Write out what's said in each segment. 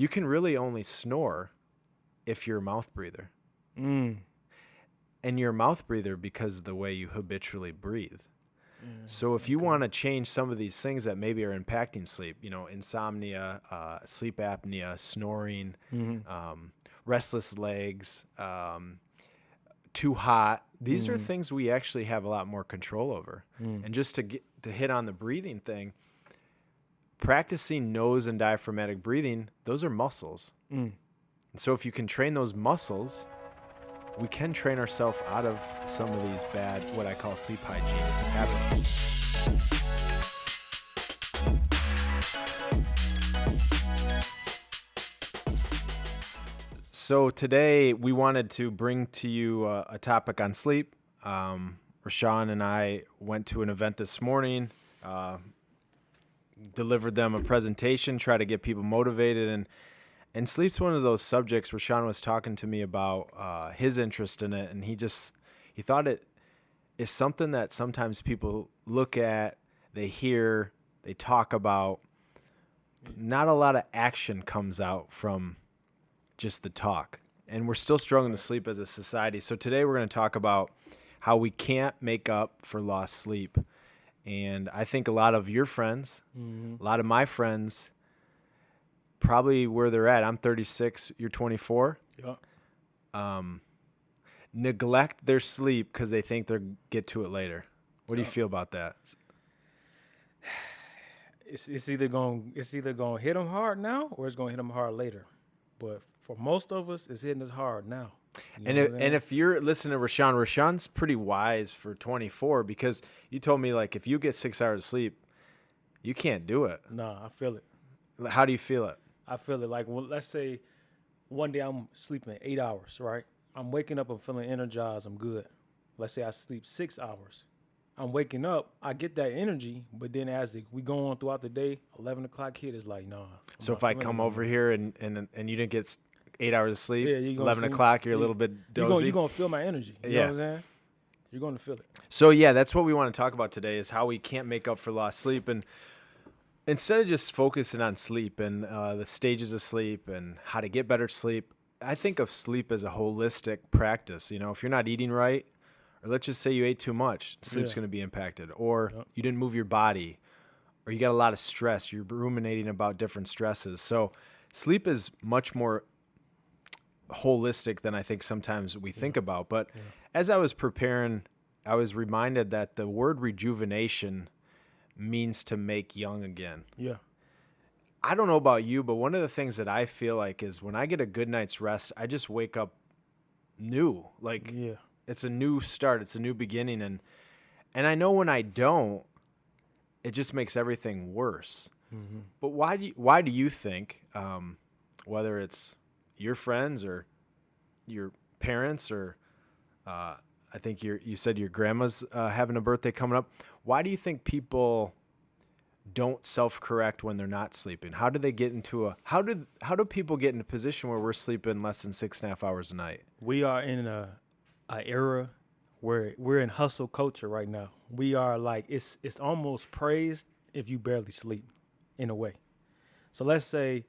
you can really only snore if you're a mouth breather. Mm. And you're a mouth breather because of the way you habitually breathe. Yeah, So if you want to change some of these things that maybe are impacting sleep, insomnia, sleep apnea, snoring, restless legs, too hot, these are things we actually have a lot more control over. And just to hit on the breathing thing, practicing nose and diaphragmatic breathing, those are muscles. And so if you can train those muscles, we can train ourselves out of some of these bad, what I call sleep hygiene habits. So today we wanted to bring to you a topic on sleep. Rashaun and I went to an event this morning, delivered them a presentation, try to get people motivated, and sleep's one of those subjects. Rashaun was talking to me about his interest in it, and he thought it is something that sometimes people look at, they hear, they talk about, but not a lot of action comes out from just the talk. And we're still struggling to sleep as a society. So today we're going to talk about how we can't make up for lost sleep. And I think a lot of your friends, a lot of my friends, probably where they're at. I'm 36, you're 24. Yeah. Neglect their sleep because they think they'll get to it later. What do you feel about that? It's either going to hit them hard now or it's going to hit them hard later. But for most of us, it's hitting us hard now. And if you're listening to Rashaun's pretty wise for 24, because you told me, like, if you get 6 hours of sleep, you can't do it. Nah, I feel it. How do you feel it? I feel it. Like, let's say one day I'm sleeping 8 hours, right? I'm waking up, I'm feeling energized, I'm good. Let's say I sleep 6 hours. I'm waking up, I get that energy, but then as we go on throughout the day, 11 o'clock hit is like, nah. So if I come over here and you didn't get 8 hours of sleep, Yeah, 11 o'clock, you're a little bit dozy. You're going to feel my energy. You know what I'm saying? You're going to feel it. So, yeah, that's what we want to talk about today is how we can't make up for lost sleep. And instead of just focusing on sleep and the stages of sleep and how to get better sleep, I think of sleep as a holistic practice. If you're not eating right, or let's just say you ate too much, sleep's going to be impacted. Or you didn't move your body, or you got a lot of stress. You're ruminating about different stresses. So sleep is much more holistic than I think sometimes we think about. But as I was preparing, I was reminded that the word rejuvenation means to make young again. Yeah. I don't know about you, but one of the things that I feel like is when I get a good night's rest, I just wake up new. Like, it's a new start. It's a new beginning. And I know when I don't, it just makes everything worse. But why do you think, whether it's your friends or your parents or I think you said your grandma's having a birthday coming up, why do you think people don't self-correct when they're not sleeping? How do they get into how do people get in a position where we're sleeping less than 6.5 hours a night? We are in a era where we're in hustle culture right now. We are like, it's almost praised if you barely sleep in a way. So let's say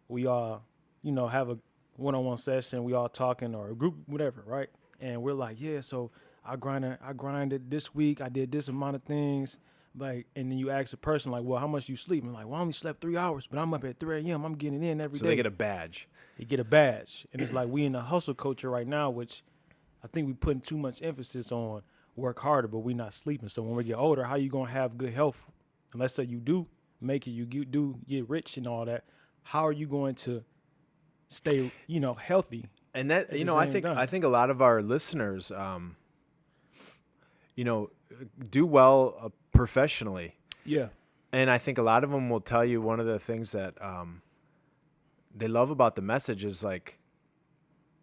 we all, have a one-on-one session, we all talking, or a group, whatever, right? And we're like, yeah, so I grinded this week, I did this amount of things. Like, and then you ask a person like, well, how much you sleep? And like, well, I only slept 3 hours, but I'm up at 3 a.m. I'm getting in every day. So they get a badge. You get a badge. And it's like we in a hustle culture right now, which I think we putting too much emphasis on work harder, but we not sleeping. So when we get older, how you going to have good health? And let's say you do make it, you do get rich and all that. How are you going to stay, healthy? And that, I think a lot of our listeners, do well professionally. Yeah. And I think a lot of them will tell you one of the things that they love about the message is like,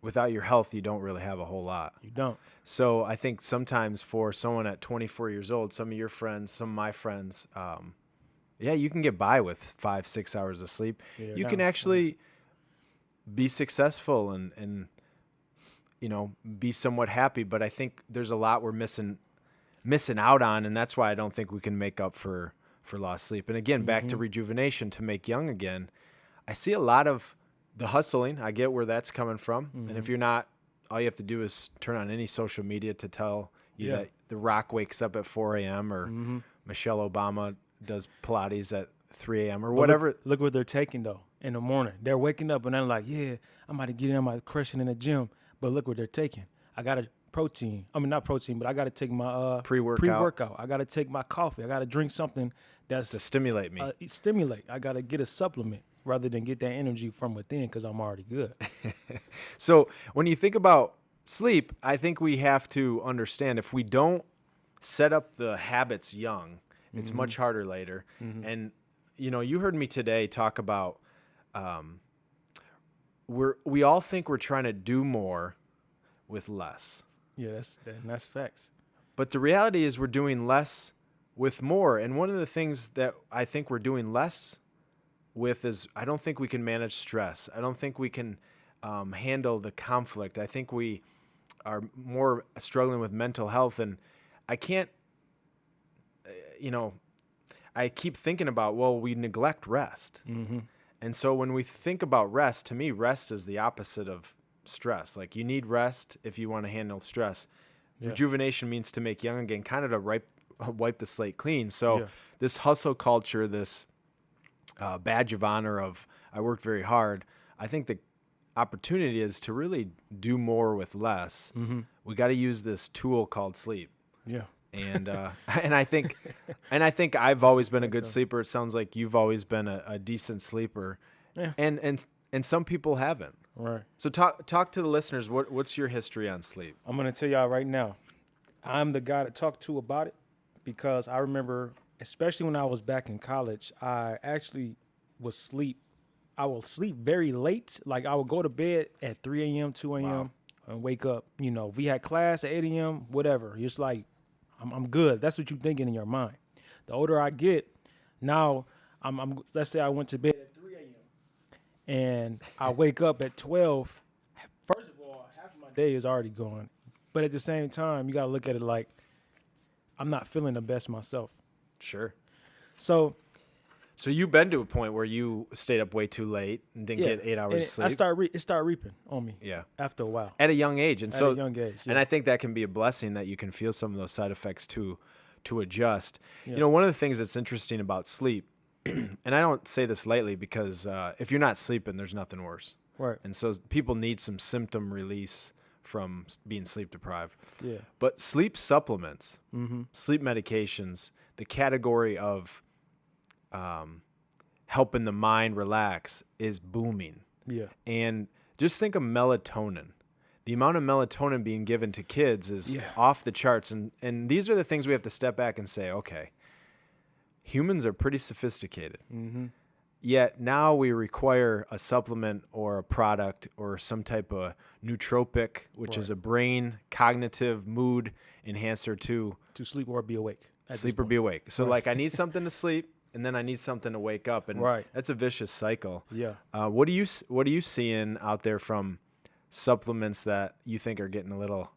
without your health, you don't really have a whole lot. You don't. So I think sometimes for someone at 24 years old, some of your friends, some of my friends, you can get by with 5-6 hours of sleep. Yeah, you can actually be successful and be somewhat happy. But I think there's a lot we're missing out on, and that's why I don't think we can make up for lost sleep. And again, back to rejuvenation, to make young again. I see a lot of the hustling, I get where that's coming from. Mm-hmm. And if you're not, all you have to do is turn on any social media to tell you that The Rock wakes up at 4 a.m. or Michelle Obama does Pilates at 3 a.m. or whatever. Look what they're taking, though, in the morning. They're waking up and they're like, yeah, I'm about to get in, I'm about to crush it in the gym. But look what they're taking. I got a protein. I mean, not protein, but I got to take my pre-workout. I got to take my coffee. I got to drink something that's to stimulate me. I got to get a supplement rather than get that energy from within because I'm already good. So when you think about sleep, I think we have to understand if we don't set up the habits young, it's much harder later. And, you heard me today talk about we all think we're trying to do more with less. Yeah, that's facts. But the reality is we're doing less with more. And one of the things that I think we're doing less with is I don't think we can manage stress. I don't think we can handle the conflict. I think we are more struggling with mental health. And I can't, I keep thinking about, we neglect rest. And so when we think about rest, to me, rest is the opposite of stress. Like you need rest if you want to handle stress. Yeah. Rejuvenation means to make young again, kind of to wipe the slate clean. So this hustle culture, this badge of honor of I worked very hard, I think the opportunity is to really do more with less. We got to use this tool called sleep. Yeah. And and I think I've always been a good sleeper. It sounds like you've always been a decent sleeper. Yeah. And some people haven't. Right. So talk to the listeners. What's your history on sleep? I'm gonna tell y'all right now. I'm the guy to talk to about it because I remember, especially when I was back in college, I actually would sleep. I will sleep very late. Like I would go to bed at 3 a.m., 2 a.m. and wake up. If we had class at 8 a.m., whatever. It's like I'm good. That's what you're thinking in your mind. The older I get, now I'm let's say I went to bed at 3 a.m. and I wake up at 12. First of all, half of my day is already gone. But at the same time, you got to look at it like I'm not feeling the best myself. Sure. So you've been to a point where you stayed up way too late and didn't get 8 hours of sleep. It started reaping on me. Yeah. After a while. At a young age, and at a young age. Yeah. And I think that can be a blessing that you can feel some of those side effects to adjust. Yeah. One of the things that's interesting about sleep, and I don't say this lightly because if you're not sleeping, there's nothing worse. Right. And so people need some symptom release from being sleep deprived. Yeah. But sleep supplements, sleep medications, the category of helping the mind relax is booming. Yeah. And just think of melatonin. The amount of melatonin being given to kids is off the charts. And these are the things we have to step back and say, okay, humans are pretty sophisticated. Yet now we require a supplement or a product or some type of nootropic, which is a brain cognitive mood enhancer to sleep or be awake. Sleep or be awake. So like I need something to sleep and then I need something to wake up. And that's a vicious cycle. Yeah. What are you seeing out there from supplements that you think are getting a little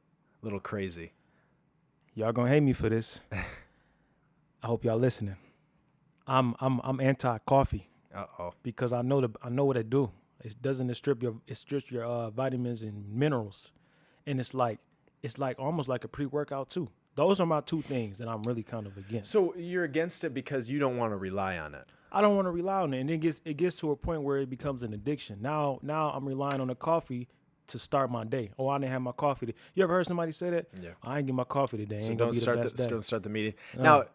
crazy? Y'all gonna hate me for this. I hope y'all listening. I'm anti-coffee. Because I know what it do. It strips your vitamins and minerals, and it's like almost like a pre-workout too. Those are my two things that I'm really kind of against. So you're against it because you don't want to rely on it. I don't want to rely on it, and it gets to a point where it becomes an addiction. Now I'm relying on the coffee to start my day. Oh, I didn't have my coffee. You ever heard somebody say that? Yeah. I ain't get my coffee today. So don't start the meeting.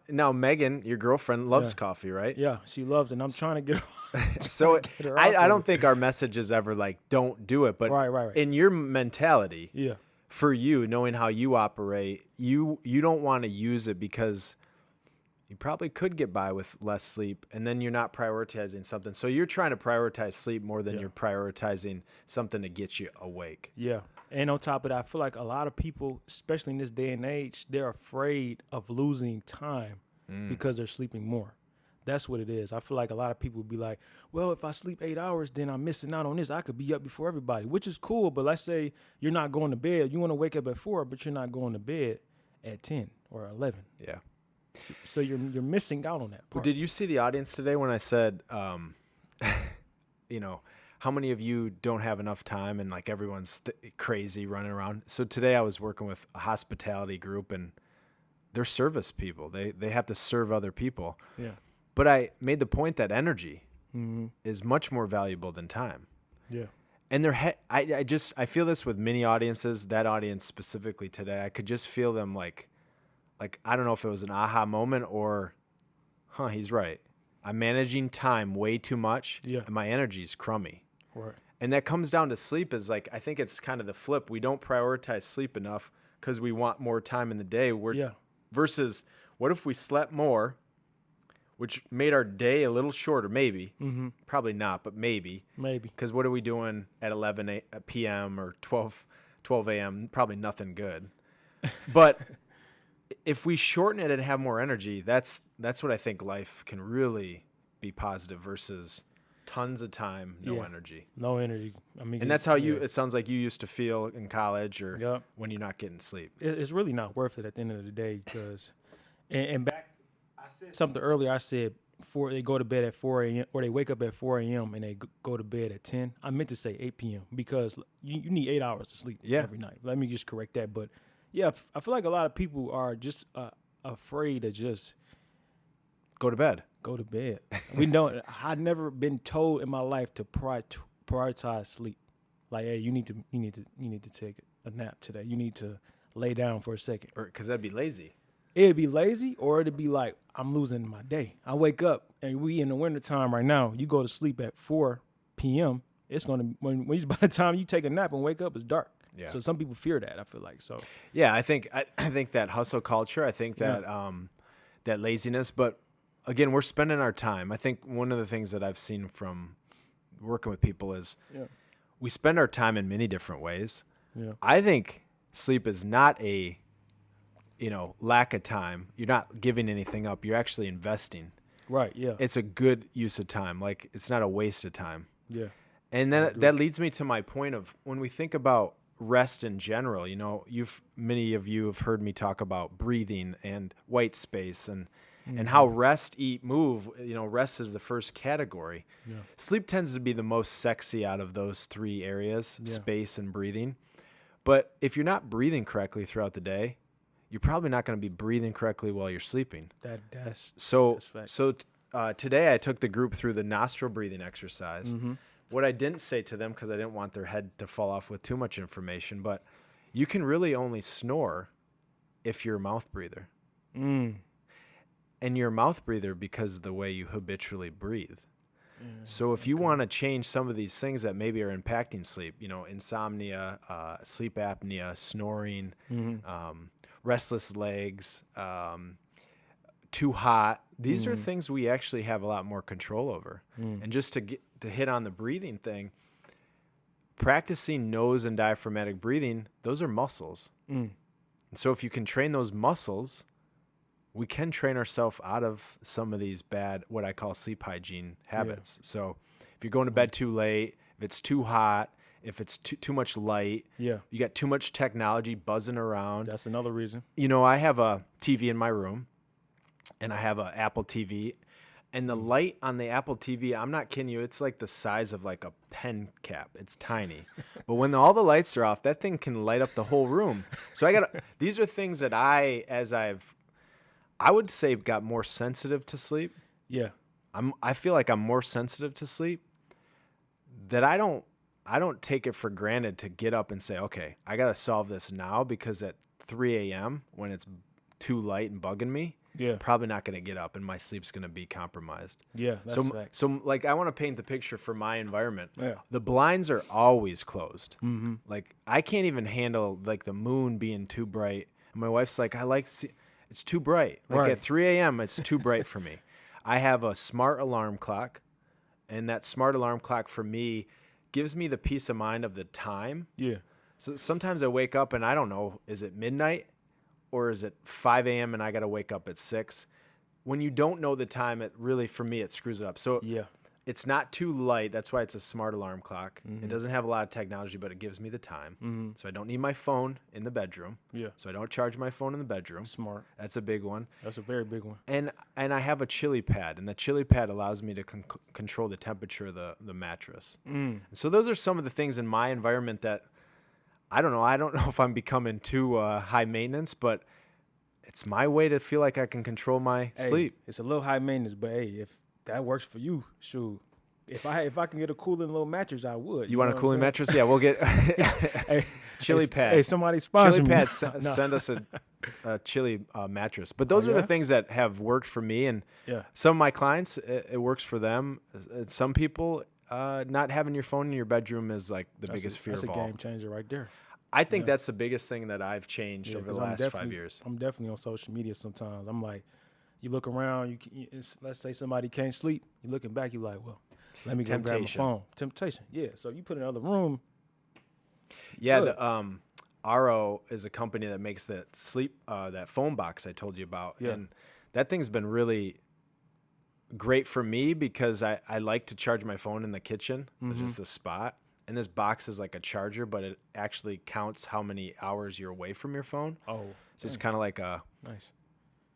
Now Megan, your girlfriend, loves coffee, right? Yeah, she loves it. And I'm trying to get her. So I don't think our message is ever like, don't do it. But right. In your mentality, for you, knowing how you operate, you don't want to use it because you probably could get by with less sleep, and then you're not prioritizing something. So you're trying to prioritize sleep more than you're prioritizing something to get you awake. Yeah. And on top of that, I feel like a lot of people, especially in this day and age, they're afraid of losing time because they're sleeping more. That's what it is. I feel like a lot of people would be like, well, if I sleep 8 hours, then I'm missing out on this. I could be up before everybody, which is cool. But let's say you're not going to bed. You want to wake up at 4, but you're not going to bed at 10 or 11. Yeah. So you're missing out on that part. Well, did you see the audience today when I said, how many of you don't have enough time and like everyone's crazy running around? So today I was working with a hospitality group and they're service people. They have to serve other people. Yeah. But I made the point that energy Mm-hmm. is much more valuable than time. Yeah. And I feel this with many audiences, that audience specifically today. I could just feel them like I don't know if it was an aha moment or, he's right. I'm managing time way too much. Yeah. And my energy's crummy. Right. And that comes down to sleep is like, I think it's kind of the flip. We don't prioritize sleep enough because we want more time in the day. Versus what if we slept more, which made our day a little shorter, maybe. Mm-hmm. Probably not, but maybe. Maybe. Because what are we doing at 11 p.m. or 12 a.m.? Probably nothing good. But if we shorten it and have more energy, that's what I think life can really be positive versus tons of time, no energy. No energy. I mean, and that's how it sounds like you used to feel in college or when you're not getting sleep. It's really not worth it at the end of the day because, and back, I said something earlier. I said they go to bed at 4 a.m. or they wake up at 4 a.m. and they go to bed at 10. I meant to say 8 p.m. because you need 8 hours to sleep every night. Let me just correct that. But yeah, I feel like a lot of people are just afraid to just go to bed. Go to bed. We don't. I've never been told in my life to prioritize sleep. Like, hey, you need to take a nap today. You need to lay down for a second. Or because that'd be lazy. It'd be lazy, or it'd be like I'm losing my day. I wake up and we in the wintertime right now. You go to sleep at 4 p.m. It's gonna when by the time you take a nap and wake up, it's dark. Yeah. So some people fear that. I feel like so. Yeah, I think that hustle culture. I think that that laziness, but. Again, we're spending our time. I think one of the things that I've seen from working with people is we spend our time in many different ways. Yeah. I think sleep is not a, lack of time. You're not giving anything up. You're actually investing. Right, yeah. It's a good use of time. Like, it's not a waste of time. Yeah. And then that leads me to my point of when we think about rest in general, many of you have heard me talk about breathing and white space and how rest, eat, move, rest is the first category. Yeah. Sleep tends to be the most sexy out of those three areas, space and breathing. But if you're not breathing correctly throughout the day, you're probably not going to be breathing correctly while you're sleeping. That's today I took the group through the nostril breathing exercise. Mm-hmm. What I didn't say to them, because I didn't want their head to fall off with too much information, but you can really only snore if you're a mouth breather. And you're a mouth breather because of the way you habitually breathe. So if you want to change some of these things that maybe are impacting sleep, insomnia, sleep apnea, snoring, restless legs, too hot, these are things we actually have a lot more control over. And just to hit on the breathing thing, practicing nose and diaphragmatic breathing, those are muscles. And so if you can train those muscles, we can train ourselves out of some of these bad, what I call sleep hygiene habits. Yeah. So if you're going to bed too late, if it's too hot, if it's too much light, you got too much technology buzzing around. That's another reason. I have a TV in my room, and I have an Apple TV, and the light on the Apple TV, I'm not kidding you, it's like the size of like a pen cap. It's tiny. But when all the lights are off, that thing can light up the whole room. So these are things that I would say got more sensitive to sleep. Yeah. I feel like I'm more sensitive to sleep, that I don't take it for granted to get up and say, okay, I got to solve this now, because at 3 a.m. when it's too light and bugging me, probably not going to get up and my sleep's going to be compromised. Yeah, that's fact. So like I want to paint the picture for my environment. Yeah. The blinds are always closed. Mm-hmm. Like I can't even handle like the moon being too bright. And my wife's like, it's too bright. Like at 3 a.m., it's too bright for me. I have a smart alarm clock, and that smart alarm clock for me gives me the peace of mind of the time. Yeah. So sometimes I wake up and I don't know, is it midnight or is it 5 a.m. and I got to wake up at 6? When you don't know the time, it really, for me, it screws it up. So it's not too light. That's why it's a smart alarm clock. It doesn't have a lot of technology, but it gives me the time. So I don't need my phone in the bedroom. Yeah. So I don't charge my phone in the bedroom. Smart. That's a big one. That's a very big one. And I have a chili pad, and the chili pad allows me to control the temperature of the mattress. And so those are some of the things in my environment that I don't know. I don't know if I'm becoming too high maintenance, but it's my way to feel like I can control my sleep. It's a little high maintenance, but hey, if that works for you, shoot. If I can get a cooling little mattress, I would. You want a cooling mattress? Yeah, we'll get chili pad. Hey, somebody sponsor chili me. pad. Send us a chili mattress. But those are the things that have worked for me, and some of my clients, it works for them. Some people, not having your phone in your bedroom is like the biggest fear of all. That's a game changer right there. I think that's the biggest thing that I've changed over the last 5 years. I'm definitely on social media sometimes. I'm like, you look around, let's say somebody can't sleep. You looking back, you like, well, let me go grab my phone. Temptation. Yeah. So you put in another room. Yeah. Good. The RO is a company that makes that that phone box I told you about. Yeah. And that thing's been really great for me because I like to charge my phone in the kitchen. It's just a spot. And this box is like a charger, but it actually counts how many hours you're away from your phone. Oh. So it's kind of like a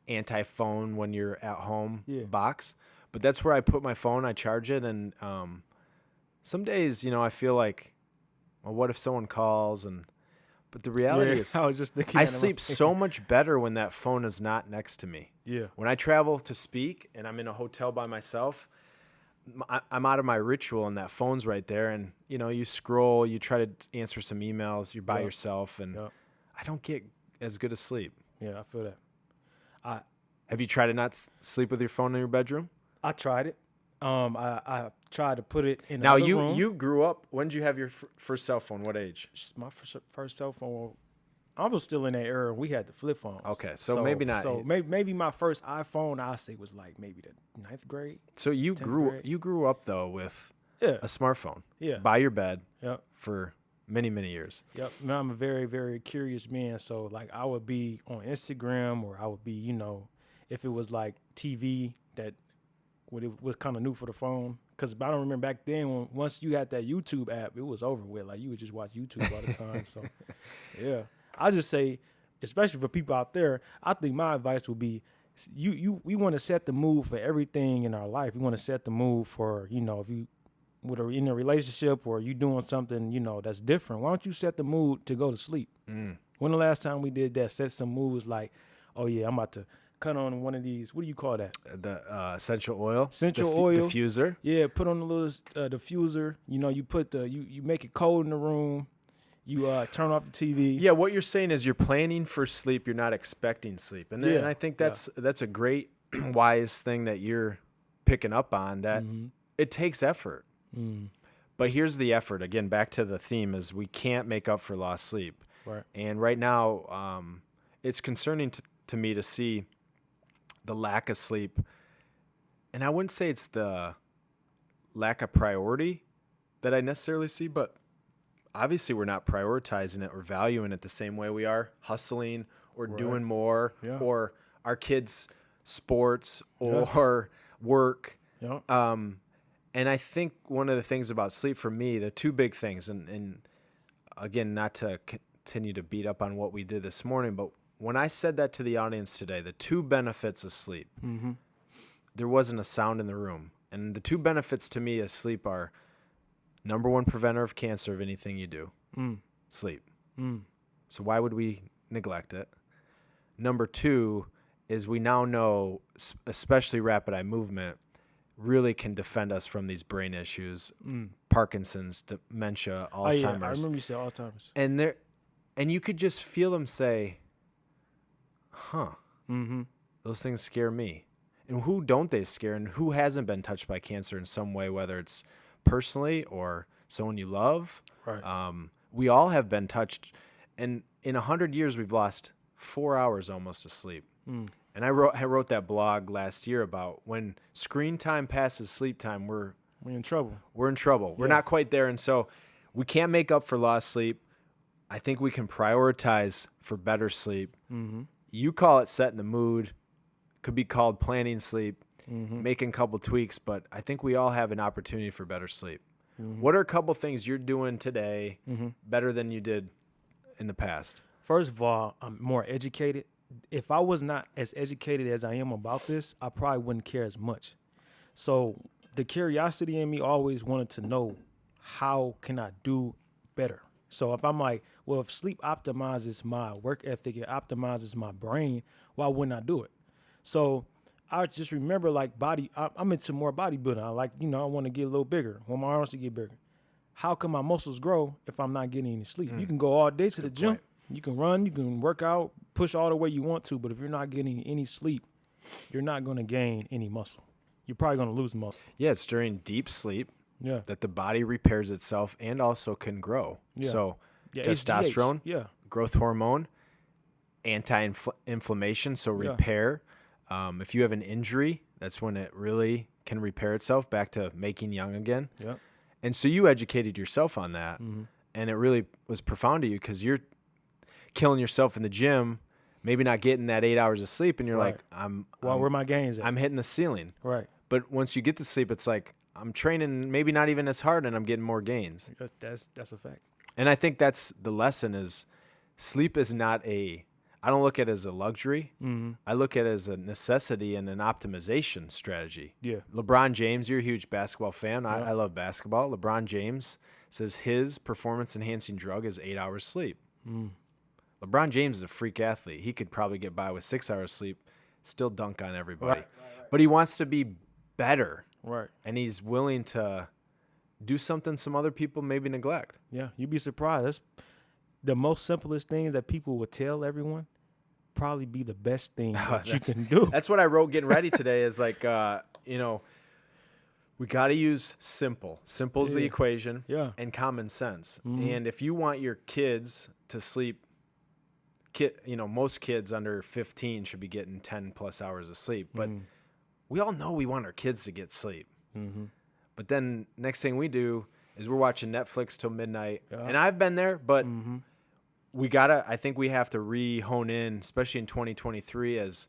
anti-phone when you're at home box. But that's where I put my phone. I charge it, and some days, I feel like, well, what if someone calls? But the reality is, I was just thinking, I sleep so much better when that phone is not next to me. Yeah. When I travel to speak and I'm in a hotel by myself, I'm out of my ritual, and that phone's right there. And you scroll, you try to answer some emails, you're by yourself, and I don't get as good a sleep. Yeah, I feel that. Have you tried to not sleep with your phone in your bedroom? I tried it. I tried to put it in now another room. You grew up. When did you have your first cell phone? What age? My first cell phone, I was still in that era. We had the flip phones. Okay, so maybe not. So maybe my first iPhone, I say, was like maybe the 9th grade. So you grew up though with a smartphone. Yeah. By your bed. Yep. For many, many years. Yep. Now I'm a very, very curious man. So like I would be on Instagram, or I would be, if it was like TV that it was kind of new for the phone. Because I don't remember back then, once you had that YouTube app, it was over with. Like you would just watch YouTube all the time. So yeah. I just say, especially for people out there, I think my advice would be, we want to set the mood for everything in our life. We want to set the mood for, if you in a relationship or you doing something, that's different. Why don't you set the mood to go to sleep? When the last time we did that, set some moods like, oh yeah, I'm about to cut on one of these. What do you call that? The essential oil. Essential oil. Diffuser. Yeah, put on a little diffuser. You put you make it cold in the room. You turn off the TV. Yeah, what you're saying is you're planning for sleep. You're not expecting sleep, and I think that's a great, wise thing that you're picking up on. That it takes effort. But here's the effort. Again, back to the theme is we can't make up for lost sleep. Right. And right now, it's concerning to me to see the lack of sleep. And I wouldn't say it's the lack of priority that I necessarily see, but obviously we're not prioritizing it or valuing it the same way we are hustling or doing more or our kids' sports or work. Yeah. And I think one of the things about sleep for me, the two big things, and again, not to continue to beat up on what we did this morning, but when I said that to the audience today, the two benefits of sleep, there wasn't a sound in the room. And the two benefits to me of sleep are, number one, preventer of cancer of anything you do, sleep. So why would we neglect it? Number two is we now know, especially rapid eye movement, really can defend us from these brain issues, Parkinson's, dementia, Alzheimer's. Oh, yeah. I remember you said Alzheimer's. And you could just feel them say, those things scare me. And who don't they scare? And who hasn't been touched by cancer in some way, whether it's personally or someone you love? Right. We all have been touched. And in 100 years, we've lost 4 hours almost of sleep. And I wrote that blog last year about when screen time passes sleep time, we're in trouble. We're in trouble. We're not quite there. And so we can't make up for lost sleep. I think we can prioritize for better sleep. You call it setting the mood. Could be called planning sleep. making a couple tweaks, but I think we all have an opportunity for better sleep. What are a couple things you're doing today better than you did in the past? First of all, I'm more educated. If I was not as educated as I am about this, I probably wouldn't care as much. So the curiosity in me always wanted to know, how can I do better? So if I'm like, well, if sleep optimizes my work ethic, it optimizes my brain, why wouldn't I do it? So I just remember, like, I'm into more bodybuilding. I like, I want to get a little bigger. I want my arms to get bigger. How can my muscles grow if I'm not getting any sleep? You can go all day to the gym. You can run, you can work out, push all the way you want to, but if you're not getting any sleep, you're not going to gain any muscle. You're probably going to lose muscle. Yeah, it's during deep sleep that the body repairs itself and also can grow. Yeah. So testosterone, growth hormone, anti-inflammation, so repair. If you have an injury, that's when it really can repair itself back to making young again. Yeah. And so you educated yourself on that, and it really was profound to you because you're killing yourself in the gym, maybe not getting that 8 hours of sleep, and you're like, where are my gains at? I'm hitting the ceiling. Right. But once you get to sleep, it's like I'm training maybe not even as hard, and I'm getting more gains. That's a fact. And I think that's the lesson is sleep is not I don't look at it as a luxury. I look at it as a necessity and an optimization strategy. Yeah. LeBron James, you're a huge basketball fan. I love basketball. LeBron James says his performance-enhancing drug is 8 hours sleep. LeBron James is a freak athlete. He could probably get by with 6 hours sleep, still dunk on everybody. Right. But he wants to be better. Right. And he's willing to do something some other people maybe neglect. Yeah, you'd be surprised. That's the most simplest things that people would tell everyone probably be the best thing that you can do. That's what I wrote getting ready today is like, we got to use simple. Simple is the equation and common sense. And if you want your kids to sleep, most kids under 15 should be getting 10 plus hours of sleep. But we all know we want our kids to get sleep. But then next thing we do is we're watching Netflix till midnight. And I've been there, but I think we have to hone in, especially in 2023, as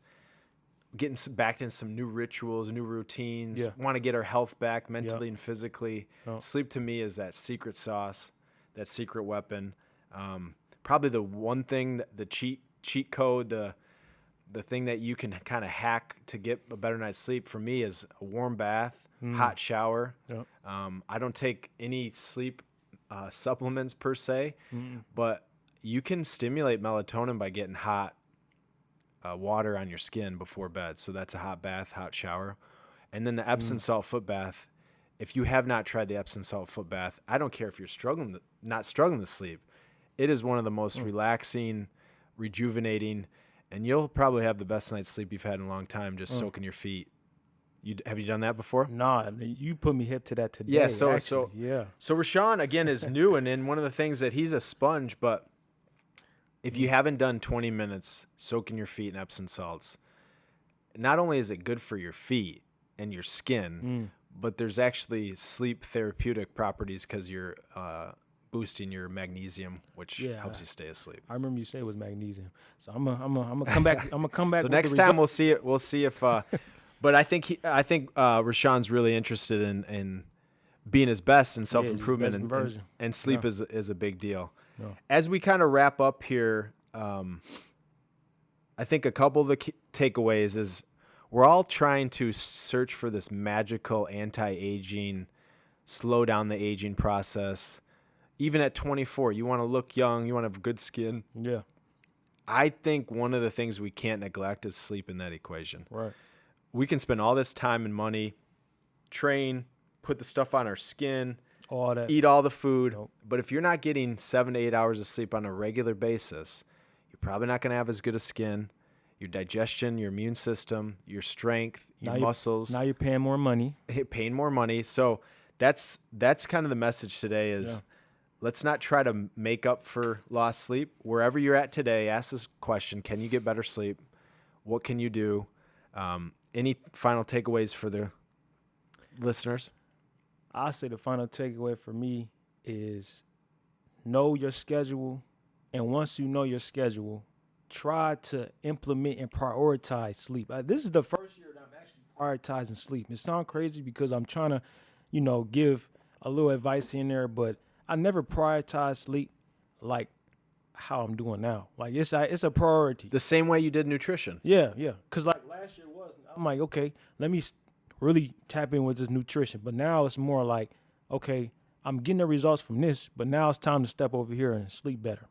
getting back in some new rituals, new routines, want to get our health back mentally and physically. Sleep to me is that secret sauce, that secret weapon. Probably the one thing, the cheat code, the thing that you can kind of hack to get a better night's sleep for me is a warm bath, hot shower. I don't take any sleep supplements per se, but you can stimulate melatonin by getting hot water on your skin before bed. So that's a hot bath, hot shower. And then the Epsom salt foot bath. If you have not tried the Epsom salt foot bath, I don't care if you're not struggling to sleep. It is one of the most relaxing, rejuvenating, and you'll probably have the best night's sleep you've had in a long time just soaking your feet. Have you done that before? No, you put me hip to that today. Yeah, so Rashaun, again, is new, and then one of the things that he's a sponge, but if you haven't done 20 minutes soaking your feet in Epsom salts, not only is it good for your feet and your skin, but there's actually sleep therapeutic properties because you're boosting your magnesium, which helps you stay asleep. I remember you said it was magnesium, so I'm gonna come back. I'm gonna come back. So next time we'll see it. We'll see if. But I think Rashaun's really interested in being his best and self-improvement, and sleep is a big deal. Yeah. As we kind of wrap up here, I think a couple of the key takeaways is we're all trying to search for this magical anti-aging, slow down the aging process. Even at 24, you want to look young, you want to have good skin. Yeah. I think one of the things we can't neglect is sleep in that equation. Right. We can spend all this time and money, train, put the stuff on our skin, all that, eat all the food. But if you're not getting 7 to 8 hours of sleep on a regular basis, you're probably not going to have as good a skin, your digestion, your immune system, your strength, your muscles. Now you're paying more money. Paying more money. So that's kind of the message today is let's not try to make up for lost sleep. Wherever you're at today, ask this question: can you get better sleep? What can you do? Any final takeaways for the listeners? I say the final takeaway for me is know your schedule. And once you know your schedule, try to implement and prioritize sleep. This is the first year that I'm actually prioritizing sleep. It sounds crazy because I'm trying to, give a little advice in there, but I never prioritize sleep like how I'm doing now. Like it's a priority. The same way you did nutrition. Yeah. Because like last year I'm like, okay, let me really tap in with this nutrition. But now it's more like, okay, I'm getting the results from this, but now it's time to step over here and sleep better.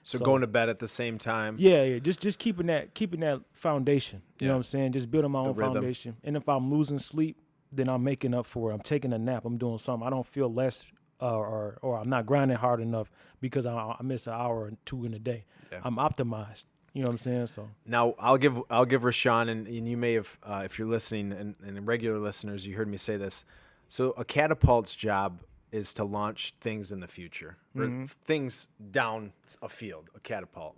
So going to bed at the same time. Yeah. Just keeping that foundation. You know what I'm saying? Just building my own rhythm. foundation. And if I'm losing sleep, then I'm making up for it. I'm taking a nap. I'm doing something. I don't feel less or I'm not grinding hard enough because I miss an hour or two in a day. Yeah. I'm optimized. You know what I'm saying? So now I'll give Rashaun, and you may have, if you're listening and regular listeners, you heard me say this. So a catapult's job is to launch things in the future, or things down a field, a catapult.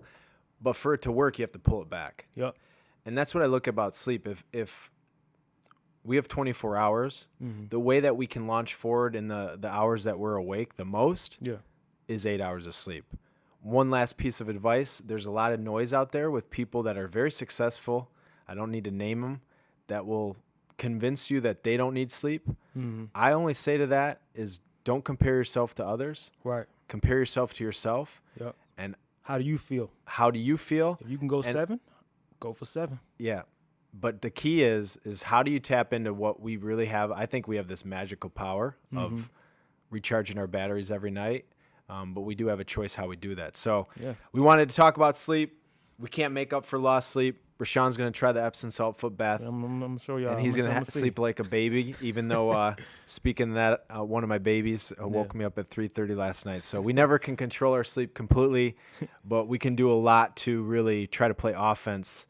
But for it to work, you have to pull it back. Yep. And that's what I look about sleep. If we have 24 hours, the way that we can launch forward in the hours that we're awake the most is 8 hours of sleep. One last piece of advice. There's a lot of noise out there with people that are very successful. I don't need to name them, that will convince you that they don't need sleep. I only say to that is don't compare yourself to others. Right. Compare yourself to yourself. Yep. And how do you feel? If you can go 7, go for 7. Yeah. But the key is how do you tap into what we really have? I think we have this magical power of recharging our batteries every night. But we do have a choice how we do that. So we wanted to talk about sleep. We can't make up for lost sleep. Rashaun's going to try the Epsom salt foot bath. I'm sure y'all. And he's going to have to sleep like a baby, even though, speaking of that, one of my babies woke me up at 3:30 last night. So we never can control our sleep completely, but we can do a lot to really try to play offense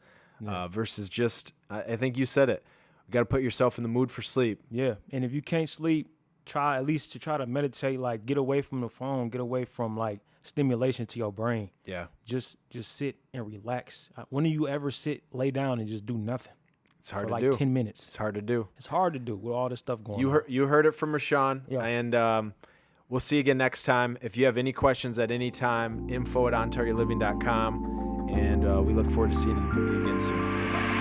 versus just, I think you said it, you got to put yourself in the mood for sleep. Yeah, and if you can't sleep, try at least to meditate, like get away from the phone, get away from like stimulation to your brain. Yeah. Just sit and relax. When do you ever lay down and just do nothing? It's hard for to do. 10 minutes. It's hard to do. It's hard to do with all this stuff going on. You heard it from Rashaun. Yeah. And we'll see you again next time. If you have any questions at any time, info@ontargetliving.com. And we look forward to seeing you again soon. Bye.